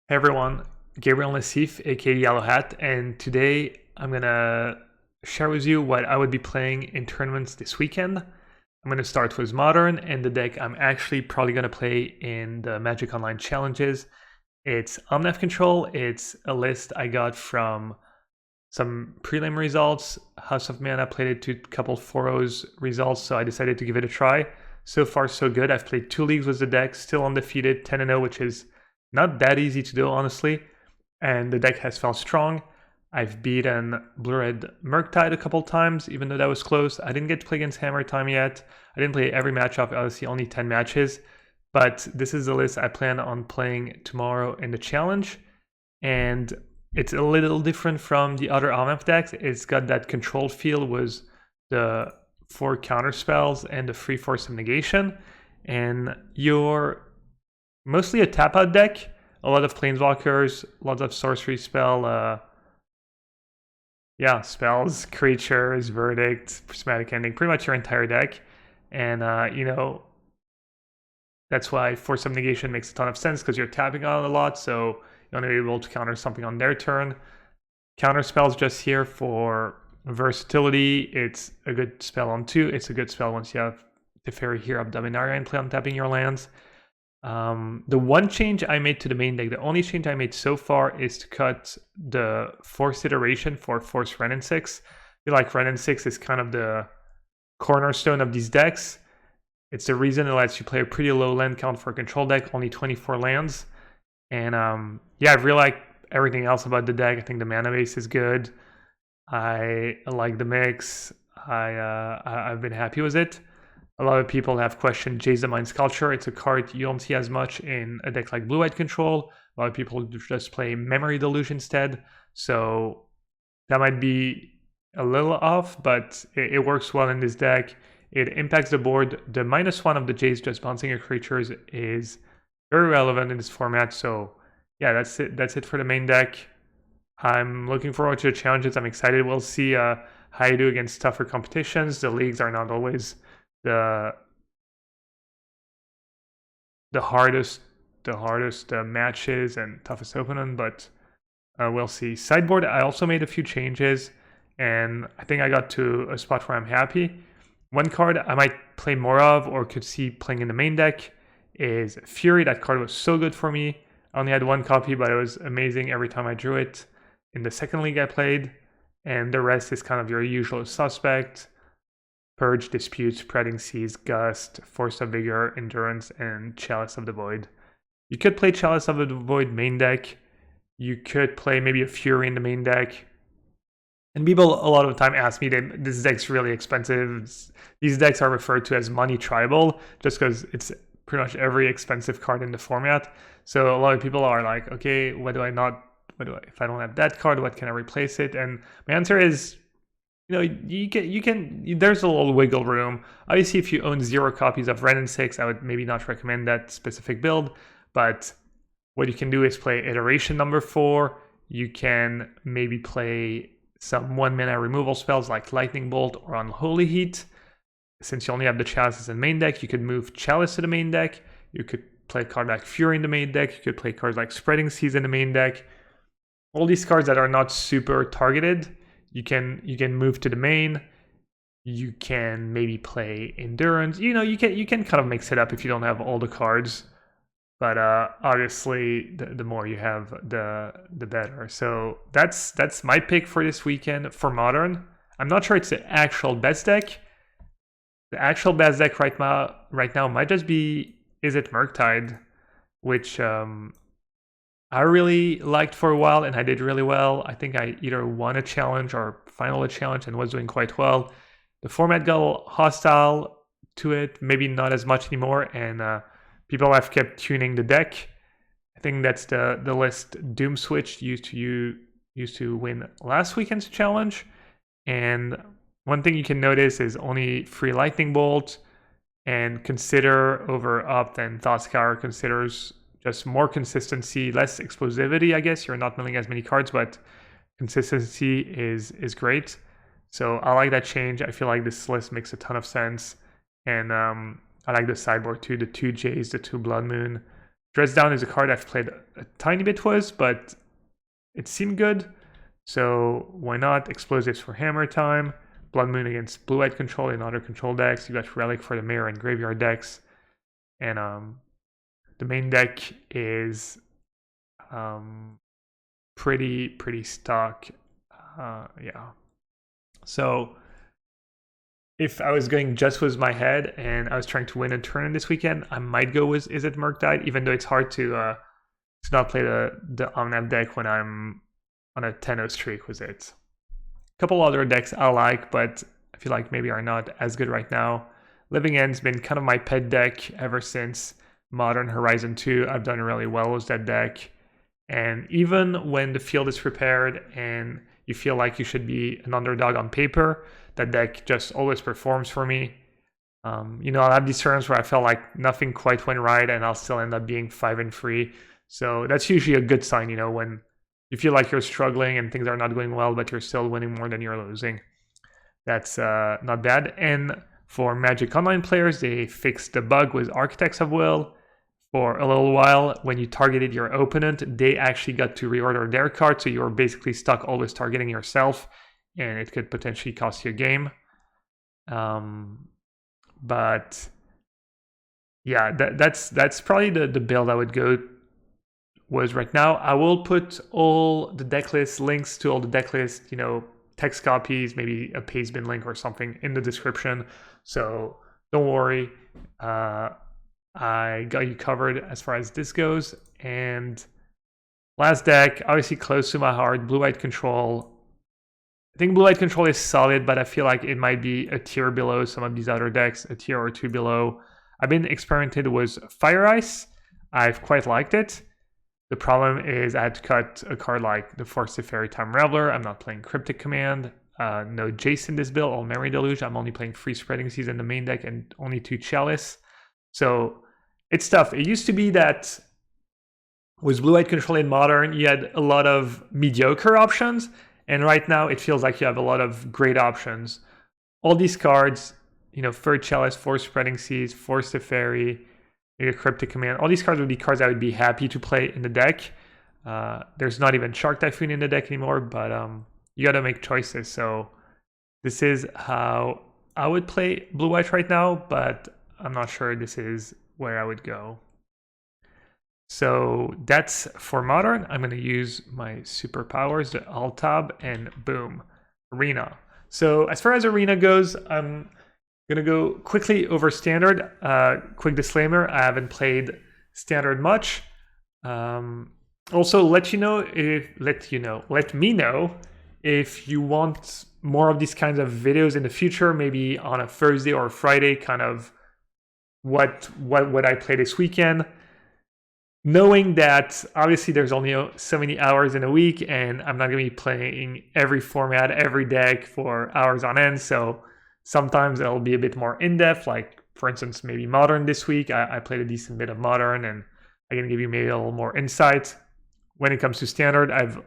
Hey everyone, Gabriel Nassif, aka Yellowhat, and today I'm gonna share with you what I would be playing in tournaments this weekend. I'm gonna start with Modern, and the deck I'm actually probably gonna play in the Magic Online challenges. It's Omnath Control. It's a list I got from some prelim results. House of Mana played it to a couple 4-0s results, so I decided to give it a try. So far, so good. I've played 2 leagues with the deck, still undefeated, 10-0, which is not that easy to do, honestly. And the deck has felt strong. I've beaten Blue-Red Murktide a couple times, even though that was close. I didn't get to play against Hammer Time yet. I didn't play every matchup, obviously only 10 matches. But this is the list I plan on playing tomorrow in the challenge. And it's a little different from the other Omnath decks. It's got that control feel with the 4 counter spells and the free force of negation. And you're mostly a tap out deck. A lot of planeswalkers, lots of sorcery spells, creatures, verdict, prismatic ending, pretty much your entire deck. And that's why force of negation makes a ton of sense because you're tapping on it a lot, so you want to be able to counter something on their turn. Counter spells just here for versatility. It's a good spell on 2. It's a good spell once you have Teferi here of Dominaria and play on tapping your lands. The one change I made to the main deck, the only change I made so far, is to cut the Force iteration for Force Ren and 6. I feel like Ren and 6 is kind of the cornerstone of these decks. It's the reason it lets you play a pretty low land count for a control deck, only 24 lands. And I really like everything else about the deck. I think the mana base is good. I like the mix. I've been happy with it. A lot of people have questioned Jace the Mind Sculpture. It's a card you don't see as much in a deck like Blue-White Control. A lot of people just play Memory Delusion instead. So that might be a little off, but it works well in this deck. It impacts the board. The -1 of the Jace just bouncing your creatures is very relevant in this format. So yeah, that's it. That's it for the main deck. I'm looking forward to the challenges. I'm excited. We'll see how you do against tougher competitions. The leagues are not always the hardest matches and toughest opponent, but we'll see. Sideboard, I also made a few changes, and I think I got to a spot where I'm happy. One card I might play more of or could see playing in the main deck is Fury. That card was so good for me. I only had 1 copy, but it was amazing every time I drew it in the second league I played. And the rest is kind of your usual suspect: Purge, Dispute, Spreading Seas, Gust, Force of Vigor, Endurance, and Chalice of the Void. You could play Chalice of the Void main deck. You could play maybe a Fury in the main deck. And people a lot of the time ask me that this deck's really expensive. These decks are referred to as money tribal just because it's pretty much every expensive card in the format. So a lot of people are like, okay, if I don't have that card, what can I replace it? And my answer is, you can, there's a little wiggle room. Obviously, if you own 0 copies of Ren and 6, I would maybe not recommend that specific build, but what you can do is play iteration number 4. You can maybe play some 1-mana removal spells like Lightning Bolt or Unholy Heat. Since you only have the Chalices in main deck, you could move Chalice to the main deck. You could play a card like Fury in the main deck. You could play cards like Spreading Seas in the main deck. All these cards that are not super targeted, you can move to the main. You can maybe play Endurance. You can kind of mix it up if you don't have all the cards. But obviously, the more you have, the better. So that's my pick for this weekend for Modern. I'm not sure it's the actual best deck. The actual best deck right now might just be Izzet Murktide, which I really liked for a while, and I did really well. I think I either won a challenge or final a challenge and was doing quite well. The format got hostile to it, maybe not as much anymore, and people have kept tuning the deck. I think that's the list Doom Switch used to win last weekend's challenge. And one thing you can notice is only free Lightning Bolt, and Consider over Opt and Thoughtscour considers just more consistency, less explosivity, I guess. You're not milling as many cards, but consistency is great. So I like that change. I feel like this list makes a ton of sense. And I like the sideboard too, the 2 Jays, the 2 Blood Moon. Dress Down is a card I've played a tiny bit with, but it seemed good. So why not? Explosives for Hammer Time. Blood Moon against Blue-White Control in other control decks. You got Relic for the Mirror and Graveyard decks. And the main deck is pretty stock. Yeah. So if I was going just with my head and I was trying to win a tournament this weekend, I might go with Is It Murktide, even though it's hard to not play the Omnath deck when I'm on a 10-0 streak with it. A couple other decks I like, but I feel like maybe are not as good right now. Living End's been kind of my pet deck ever since Modern Horizon 2. I've done really well with that deck. And even when the field is prepared and you feel like you should be an underdog on paper, that deck just always performs for me. I'll have these turns where I felt like nothing quite went right and I'll still end up being 5-3. So that's usually a good sign, when you feel like you're struggling and things are not going well, but you're still winning more than you're losing. That's not bad. And for Magic Online players, they fixed the bug with Architects of Will. For a little while, when you targeted your opponent, they actually got to reorder their card, so you were basically stuck always targeting yourself, and it could potentially cost you a game. But yeah, that's probably the build I would go with right now. I will put all the deck list links to all the deck list, text copies, maybe a pastebin link or something in the description. So don't worry. I got you covered as far as this goes. And last deck, obviously close to my heart, Blue-White Control. I think Blue-White Control is solid, but I feel like it might be a tier below some of these other decks, a tier or two below. I've been experimented with Fire Ice. I've quite liked it. The problem is I had to cut a card like the Force of Fairy Time Reveler. I'm not playing Cryptic Command. No Jace in this build, all Memory Deluge. I'm only playing Free Spreading Seas in the main deck and only 2 Chalice. So it's tough. It used to be that with Blue-White Control in Modern, you had a lot of mediocre options. And right now, it feels like you have a lot of great options. All these cards, Third Chalice, Force Spreading Seas, Force the Fairy, maybe Cryptic Command. All these cards would be cards I would be happy to play in the deck. There's not even Shark Typhoon in the deck anymore, but you got to make choices. So this is how I would play Blue-White right now, but I'm not sure this is where I would go. So that's for Modern. I'm going to use my superpowers, the Alt tab, and boom, Arena. So as far as Arena goes, I'm going to go quickly over Standard. Quick disclaimer, I haven't played Standard much. Also, let me know if you want more of these kinds of videos in the future, maybe on a Thursday or a Friday, kind of what I play this weekend. Knowing that obviously there's only so many hours in a week and I'm not going to be playing every format, every deck for hours on end. So sometimes it'll be a bit more in-depth, like for instance, maybe Modern this week. I played a decent bit of Modern and I can give you maybe a little more insight. When it comes to Standard, I've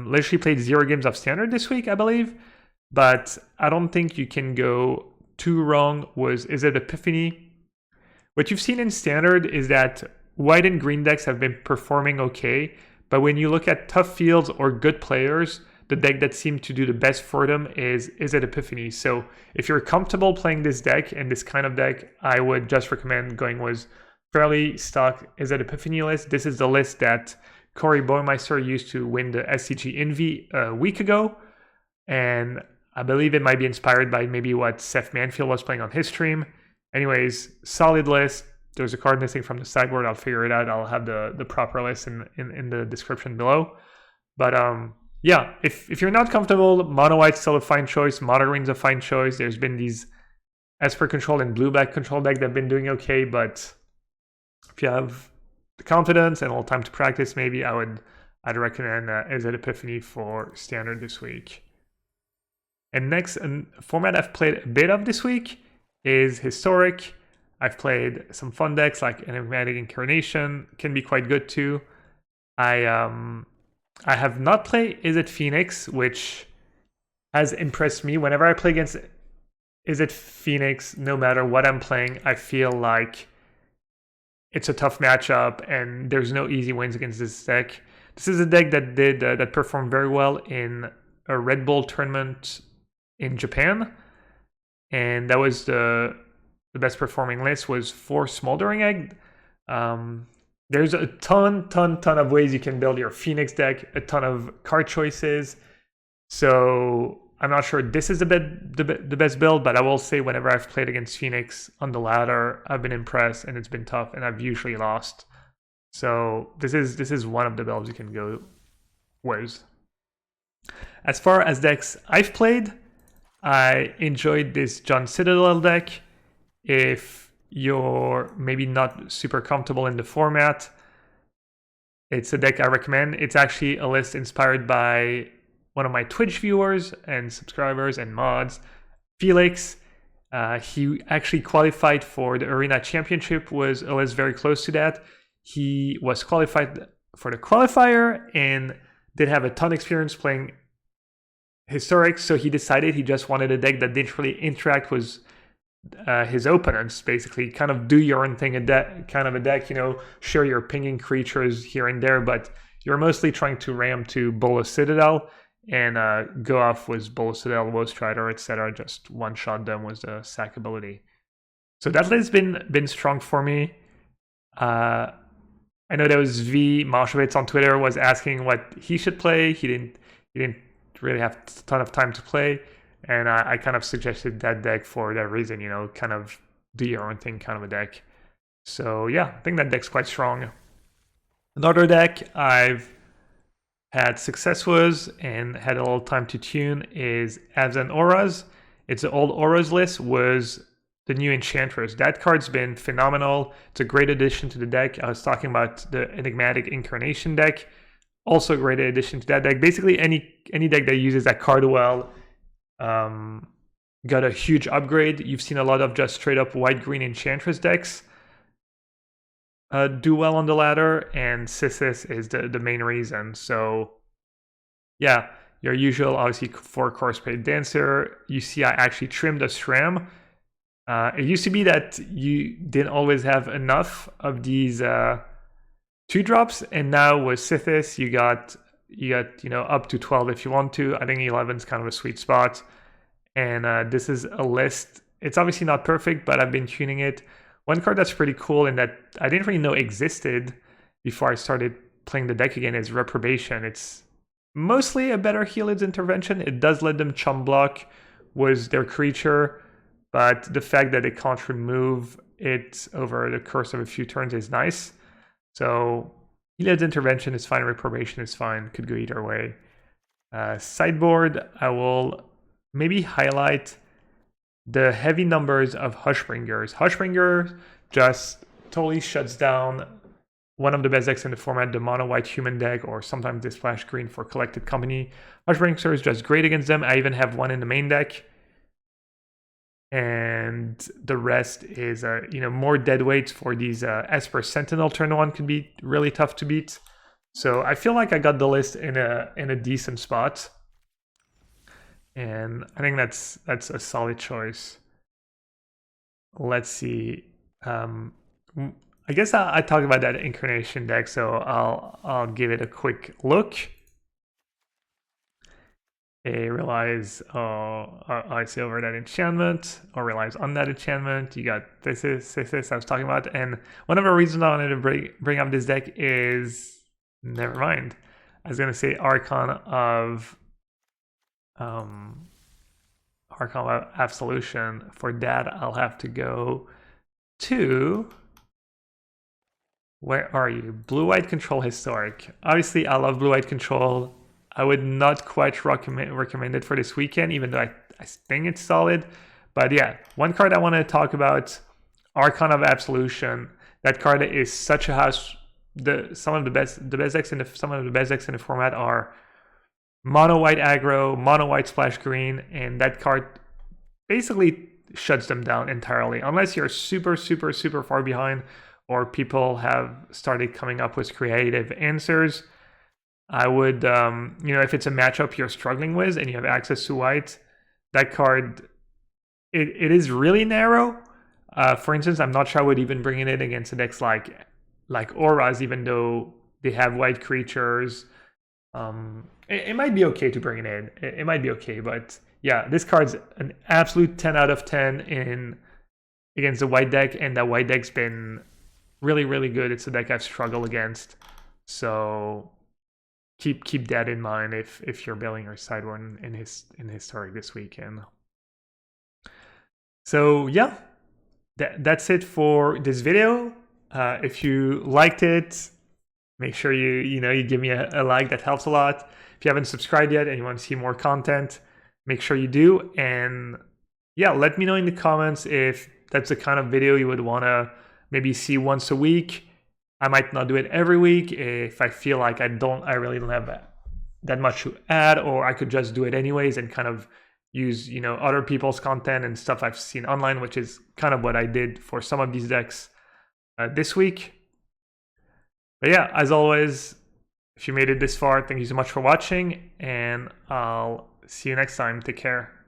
literally played 0 games of Standard this week, I believe. But I don't think you can go too wrong with Is It Epiphany. What you've seen in Standard is that white and green decks have been performing okay, but when you look at tough fields or good players, the deck that seemed to do the best for them is It Epiphany. So if you're comfortable playing this deck and this kind of deck, I would just recommend going with fairly stock Is It Epiphany list. This is the list that Corey Boymeister used to win the SCG Envy a week ago, and I believe it might be inspired by maybe what Seth Manfield was playing on his stream. Anyways, solid list. There's a card missing from the sideboard. I'll figure it out. I'll have the proper list in the description below. But yeah, if you're not comfortable, Mono White's still a fine choice. Mono Green's a fine choice. There's been these Esper Control and Blue-Black Control deck that have been doing okay, but if you have the confidence and a little time to practice, maybe I'd recommend Is It Epiphany for Standard this week. And next, a format I've played a bit of this week is Historic. I've played some fun decks like Enigmatic Incarnation, can be quite good too. I have not played Is It Phoenix, which has impressed me. Whenever I play against Is It Phoenix, no matter what I'm playing, I feel like it's a tough matchup, and there's no easy wins against this deck. This is a deck that performed very well in a Red Bull tournament in Japan, and that was the best performing list was 4 Smoldering Egg. There's a ton of ways you can build your Phoenix deck, a ton of card choices. So I'm not sure this is the best build, but I will say whenever I've played against Phoenix on the ladder, I've been impressed, and it's been tough, and I've usually lost. So this is one of the builds you can go with. As far as decks I've played, I enjoyed this John Citadel deck. If you're maybe not super comfortable in the format, it's a deck I recommend. It's actually a list inspired by one of my Twitch viewers and subscribers and mods, Felix. He actually qualified for the Arena Championship, was a list very close to that. He was qualified for the qualifier and did have a ton of experience playing Historics, so he decided he just wanted a deck that didn't really interact with his opponents, basically kind of do your own thing, a deck, share your pinging creatures here and there, but you're mostly trying to ram to Bola Citadel and go off with Bola Citadel, Woe Strider, etc. Just one-shot them with the sack ability. So that list's been strong for me. I know there was V Moshevitz on Twitter was asking what he should play. He didn't really have a ton of time to play, and I kind of suggested that deck for that reason, kind of do your own thing kind of a deck. So yeah, I think that deck's quite strong. Another deck I've had success with and had a little time to tune is Abs and Auras. It's an old Auras list with the new Enchantress. That card's been phenomenal. It's a great addition to the deck. I was talking about the Enigmatic Incarnation deck. Also a great addition to that deck. Basically, any deck that uses that card well got a huge upgrade. You've seen a lot of just straight up white-green Enchantress decks do well on the ladder, and Sissis is the main reason. So yeah, your usual, obviously, 4 Corpse-Painted Dancer. You see I actually trimmed a SRAM. It used to be that you didn't always have enough of these 2-drops, and now with Sithis you got up to 12 if you want to. I think 11 is kind of a sweet spot, and this is a list. It's obviously not perfect, but I've been tuning it. One card that's pretty cool and that I didn't really know existed before I started playing the deck again is Reprobation. It's mostly a better Helid's Intervention. It does let them chum block with their creature, but the fact that it can't remove it over the course of a few turns is nice. So Helid's Intervention is fine, Reprobation is fine, could go either way. Sideboard, I will maybe highlight the heavy numbers of Hushbringers. Hushbringer just totally shuts down one of the best decks in the format, the mono white human deck, or sometimes the splash green for Collected Company. Hushbringer is just great against them. I even have one in the main deck. And the rest is more dead weights for these Esper Sentinel turn 1 could be really tough to beat. So I feel like I got the list in a decent spot, and I think that's a solid choice. Let's see. I guess I talked about that Incarnation deck, so I'll give it a quick look. It relies obviously over that enchantment, or relies on that enchantment. You got this I was talking about, and one of the reasons I wanted to bring up this deck is, never mind. I was gonna say Archon of Absolution. For that, I'll have to go to, where are you? Blue-White Control Historic. Obviously, I love Blue-White Control. I would not quite recommend it for this weekend, even though I think it's solid. But yeah, one card I want to talk about, Archon of Absolution. That card is such a house. Some of the best decks in the format are mono white aggro, mono white splash green, and that card basically shuts them down entirely. Unless you're super far behind, or people have started coming up with creative answers. I would, if it's a matchup you're struggling with and you have access to white, that card, it is really narrow. For instance, I'm not sure I would even bring it in against a decks like auras, even though they have white creatures. It might be okay to bring it in. It might be okay, but yeah, this card's an absolute 10 out of 10 in against the white deck, and that white deck's been really, really good. It's a deck I've struggled against, so keep that in mind if you're building your sideboard in Historic this weekend. So yeah, that's it for this video. If you liked it, make sure you give me a like. That helps a lot. If you haven't subscribed yet and you want to see more content, make sure you do. And yeah, let me know in the comments if that's the kind of video you would want to maybe see once a week. I might not do it every week if I feel like I really don't have that much to add, or I could just do it anyways and kind of use other people's content and stuff I've seen online, which is kind of what I did for some of these decks this week. But yeah, as always, if you made it this far, thank you so much for watching, and I'll see you next time. Take care.